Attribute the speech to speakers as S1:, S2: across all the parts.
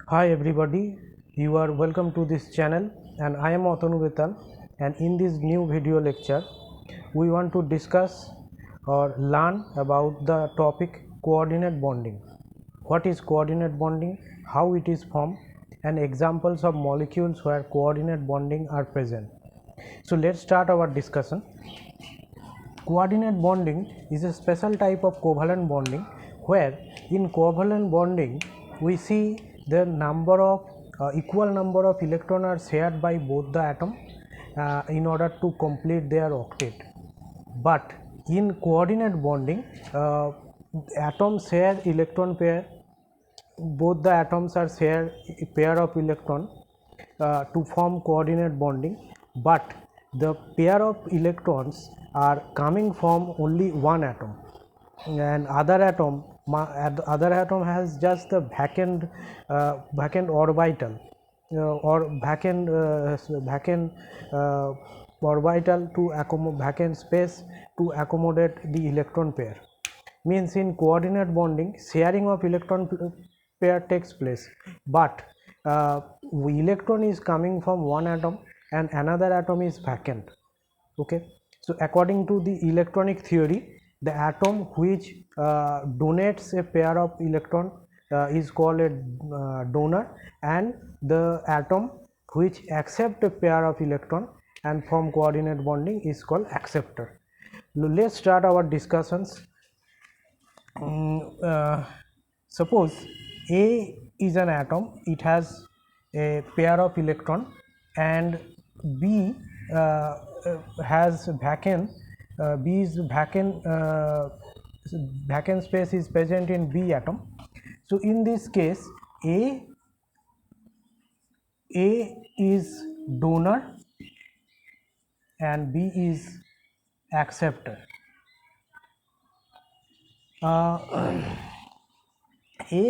S1: Hi everybody, you are welcome to this channel and I am Atanuvetal, and in this new video lecture we want to discuss or learn about the topic coordinate bonding. What is coordinate bonding, how it is formed, and examples of molecules where coordinate bonding are present. So let's start our discussion. Coordinate bonding is a special type of covalent bonding where in covalent bonding we see the number of equal number of electrons are shared by both the atom in order to complete their octet. But in coordinate bonding, atoms share electron pair, both the atoms are share a pair of electron to form coordinate bonding, but the pair of electrons are coming from only one atom, and other atom has just the vacant orbital or vacant orbital to vacant space to accommodate the electron pair. Means in coordinate bonding sharing of electron pair takes place, but electron is coming from one atom and another atom is vacant. Okay, so according to the electronic theory, the atom which donates a pair of electron is called a donor, and the atom which accept a pair of electron and form coordinate bonding is called acceptor. Let's start our discussions. Suppose A is an atom, it has a pair of electron, and B has vacant, B is vacant space is present in B atom. So in this case A is donor and B is acceptor. A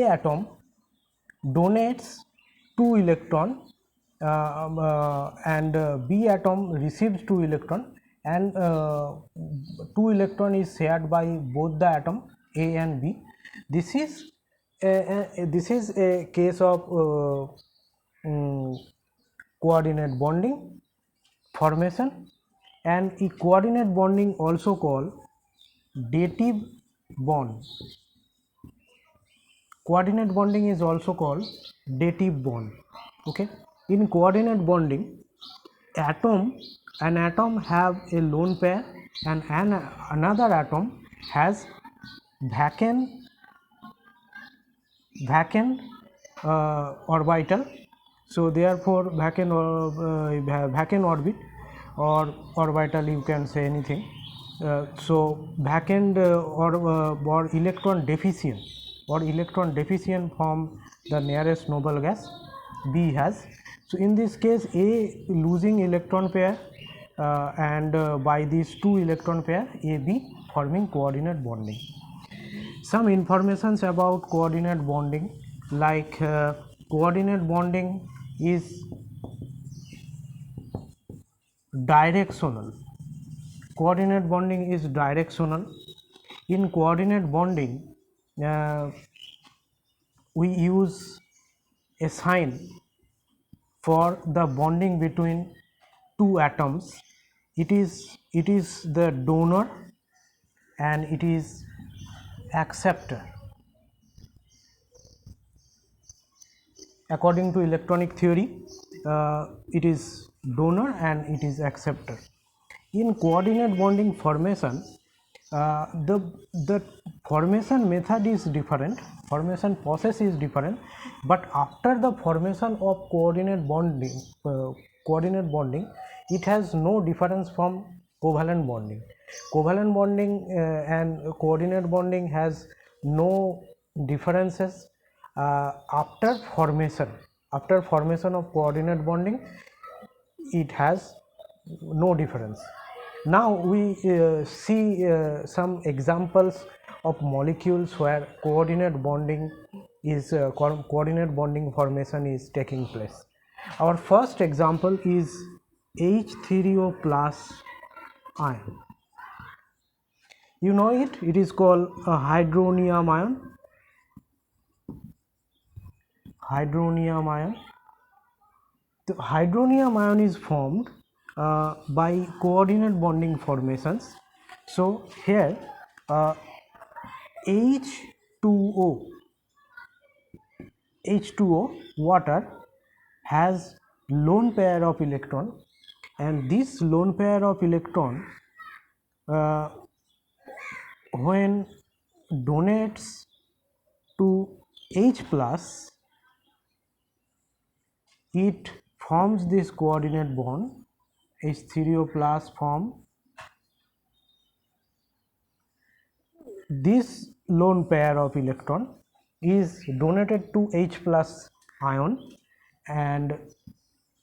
S1: atom donates 2 electron and B atom receives 2 electron, and 2 electron is shared by both the atom A and B. This is a case of coordinate bonding formation, and a coordinate bonding also called dative bond. Coordinate bonding is also called dative bond. Okay, in coordinate bonding, an atom have a lone pair and another atom has vacant orbital. So therefore vacant orbit or orbital, you can say anything. So vacant or electron deficient from the nearest noble gas B has. So in this case A losing electron pair and by these 2 electron pair AB forming coordinate bonding. Some informations about coordinate bonding, like coordinate bonding is directional. Coordinate bonding is directional. In coordinate bonding, we use a sign for the bonding between two atoms. It is the donor and it is acceptor. According to electronic theory, it is donor and it is acceptor. In coordinate bonding formation, the formation method is different, formation process is different, but after the formation of coordinate bonding, it has no difference from covalent bonding. Covalent bonding and coordinate bonding has no differences after formation. After formation of coordinate bonding, it has no difference. Now we see some examples of molecules where coordinate bonding formation is taking place. Our first example is H3O plus ion. You know it, it is called a hydronium ion. hydronium ion. The hydronium ion is formed by coordinate bonding formations. So here H2O H2O water has lone pair of electron, and this lone pair of electron uh, when donates to H plus, it forms this coordinate bond H3O plus form. This lone pair of electron is donated to H plus ion and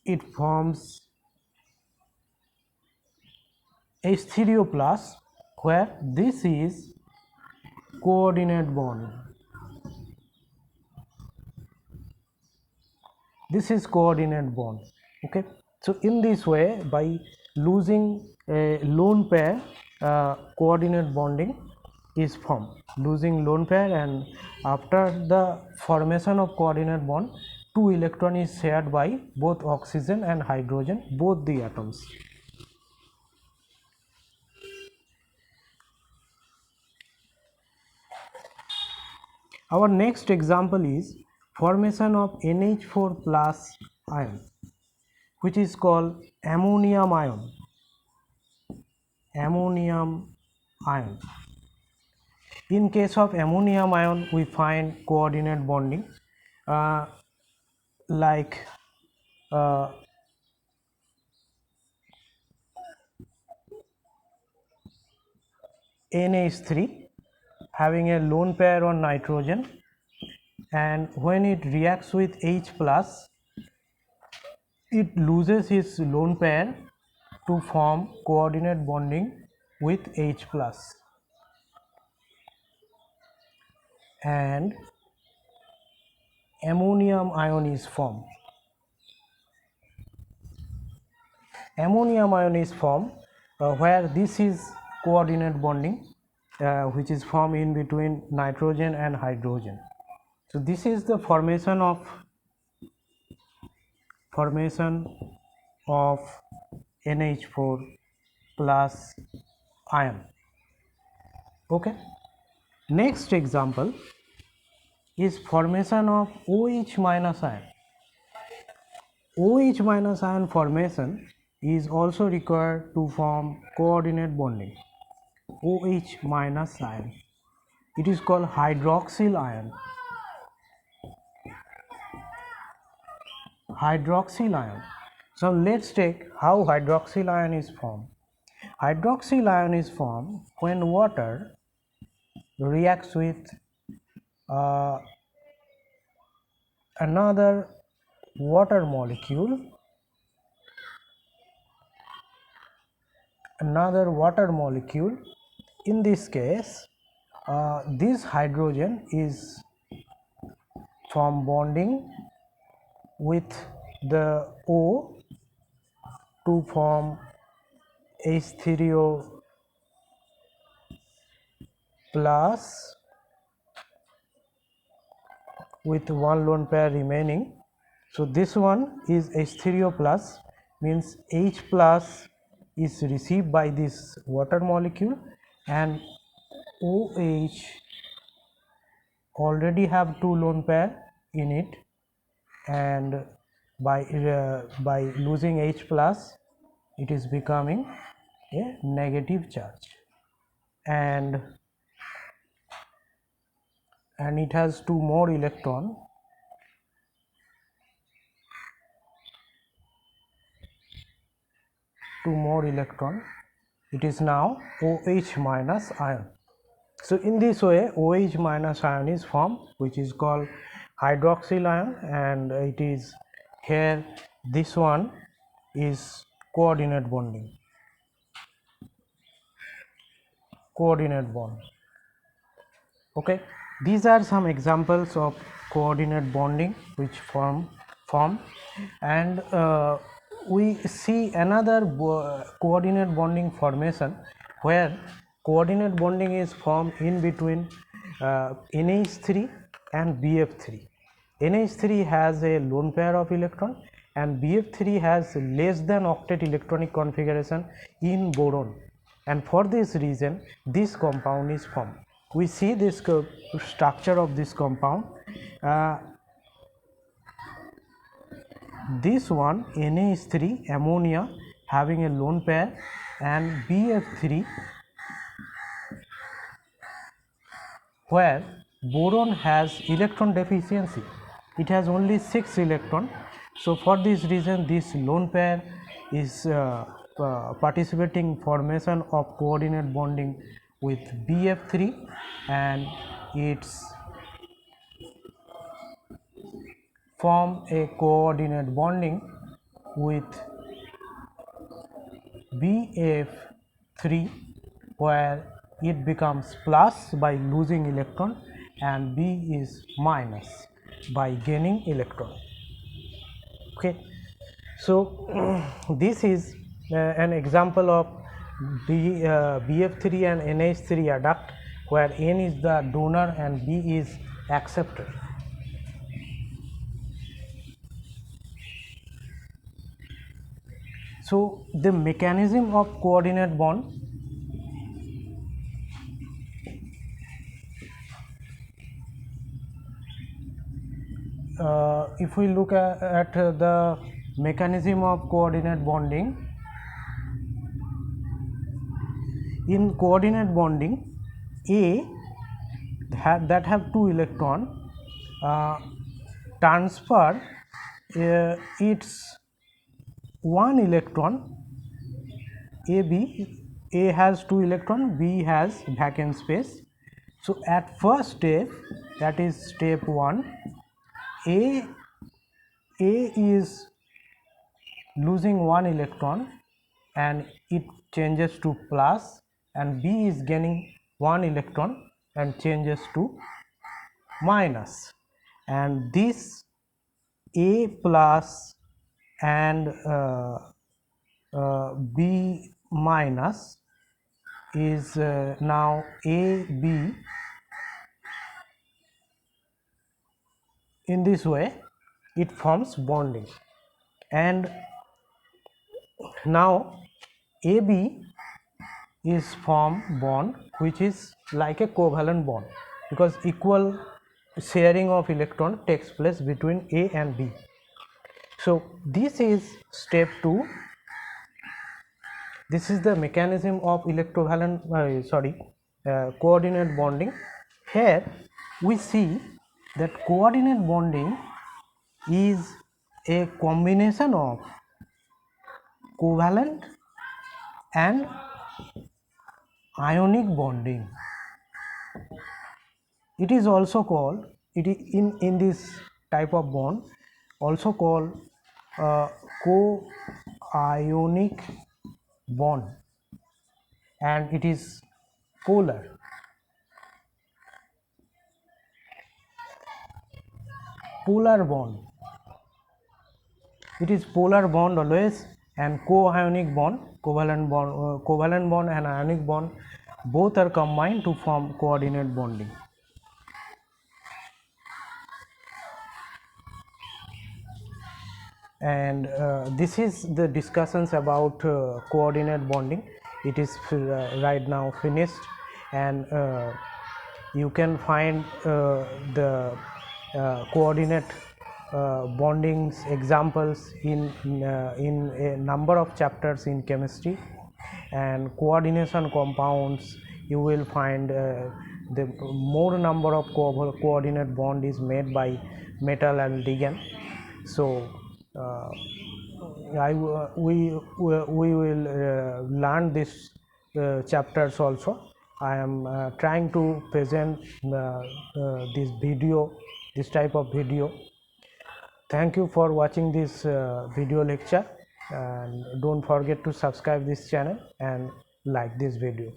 S1: it forms H3O plus, where this is coordinate bond. This is coordinate bond. Okay, so in this way, by losing a lone pair, coordinate bonding is formed. Losing lone pair, and after the formation of coordinate bond, two electron is shared by both oxygen and hydrogen, both the atoms. Our next example is formation of NH4 plus ion, which is called ammonium ion. Ammonium ion. In case of ammonium ion, we find coordinate bonding uh, like uh, NH3 having a lone pair on nitrogen, and when it reacts with H plus, it loses its lone pair to form coordinate bonding with H plus, and ammonium ion is formed. Ammonium ion is formed where this is coordinate bonding which is formed in between nitrogen and hydrogen. So this is the formation of NH4 plus ion. Okay, next example is formation of OH minus ion. OH minus ion formation is also required to form coordinate bonding. OH minus ion, it is called hydroxyl ion. Hydroxyl ion. So let's take how hydroxyl ion is formed. Hydroxyl ion is formed when water reacts with uh, another water molecule, in this case this hydrogen is from bonding with the O to form H3O plus with one lone pair remaining. So this one is H3O plus, means H plus is received by this water molecule, and OH already have two lone pair in it, and by losing H plus, it is becoming a negative charge, and it has two more electron. It is now OH minus ion. So in this way OH minus ion is formed, which is called hydroxyl ion, and it is here, this one is coordinate bond. Okay, these are some examples of coordinate bonding which form, and we see another coordinate bonding formation where coordinate bonding is formed in between NH3 and BF3. NH3 has a lone pair of electron and BF3 has less than octet electronic configuration in boron, and for this reason this compound is formed. We see this structure of this compound. This one NH3 ammonia having a lone pair and BF3 where boron has electron deficiency, it has only 6 electron. So for this reason this lone pair is participating formation of coordinate bonding with BF3 and it's form a coordinate bonding with BF3 where it becomes plus by losing electron and B is minus by gaining electron. Okay, so this is an example of BF3 and NH3 adduct where N is the donor and B is acceptor. So the mechanism of coordinate bond, if we look at the mechanism of coordinate bonding, in coordinate bonding A that have 2 electron transfer its 1 electron. A has 2 electron, B has vacant space. So at first step, that is step 1, A is losing 1 electron and it changes to plus, and B is gaining 1 electron and changes to minus, and this A plus and B minus is now AB. In this way it forms bonding, and now AB is form bond which is like a covalent bond because equal sharing of electron takes place between A and B. So this is step 2. This is the mechanism of coordinate bonding. Here we see that coordinate bonding is a combination of covalent and ionic bonding. It is also called, in this type of bond also called co-ionic bond, and it is polar. Polar bond, it is polar bond always, and co-ionic bond, covalent bond and ionic bond both are combined to form coordinate bonding. And this is the discussions about coordinate bonding. It is right now finished, and you can find the coordinate bondings examples in a number of chapters in chemistry, and coordination compounds you will find the more number of coordinate bond is made by metal and ligand. So we will learn this chapters also. I am trying to present this type of video. Thank you for watching this video lecture, and don't forget to subscribe this channel and like this video.